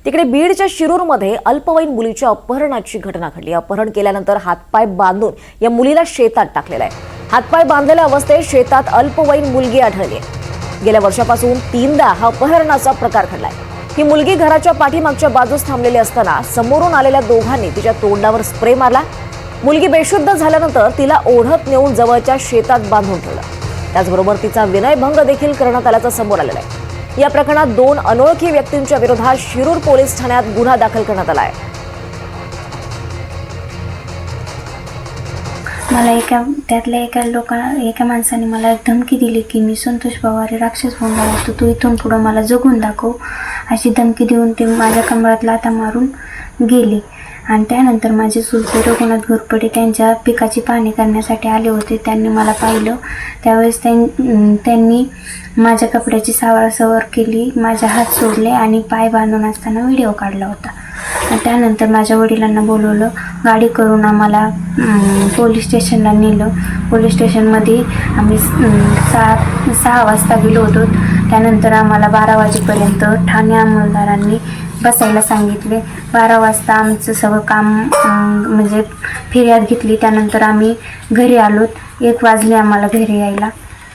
तिकडे बीडच्या शिरूरमध्ये अल्पवयीन मुलीच्या अपहरणाची घटना घडली। अपहरण केल्यानंतर हातपाय बांधून या मुलीला शेतात टाकलेला आहे। हातपाय बांधलेल्या अवस्थेत शेतात अल्पवयीन मुलगी आढळली आहे। गेल्या वर्षापासून 3दा हा अपहरणाचा प्रकार घडलाय। ही मुलगी घराच्या पाठीमागच्या बाजूस थांबलेली असताना समोरून आलेल्या दोघांनी तिच्या तोंडावर स्प्रे मारला। मुलगी बेशुद्ध झाल्यानंतर तिला ओढत नेऊन जवळच्या शेतात बांधून ठेवलं। त्याचबरोबर तिचा विनयभंग देखील करण्यात आल्याचं समोर आलेलं आहे। या प्रकरणात 2 अनोळखी व्यक्तींच्या विरोधात शिरूर पोलीस ठाण्यात गुन्हा दाखल करण्यात आला आहे। मला एका माणसाने मला एक धमकी दिली की मी संतोष पवार राक्षस बनला असतो, तू इथून पुढे मला जगून दाखव, अशी धमकी देऊन ते माझ्या कमरात लाथा मारून गेले। आणि त्यानंतर माझे चुलते रघुनाथ घोरपडे त्यांच्या पिकाची पाहणी करण्यासाठी आले होते। त्यांनी मला पाहिलं, त्यावेळेस त्यांनी माझ्या कपड्याची सावरासवर केली, माझे हात सोडले आणि पाय बांधून असताना व्हिडिओ काढला होता। आणि त्यानंतर माझ्या वडिलांना बोलवलं, गाडी करून आम्हाला पोलीस स्टेशनला नेलं। पोलीस स्टेशनमध्ये आम्ही 6 वाजता गेलो होतो। त्यानंतर आम्हाला 12 वाजेपर्यंत ठाणे अंमलदारांनी बसायला सांगितले। 12 वाजता आमचं सगळं काम म्हणजे फिर्याद घेतली। त्यानंतर आम्ही घरी आलो। 1 वाजले आम्हाला घरी यायला।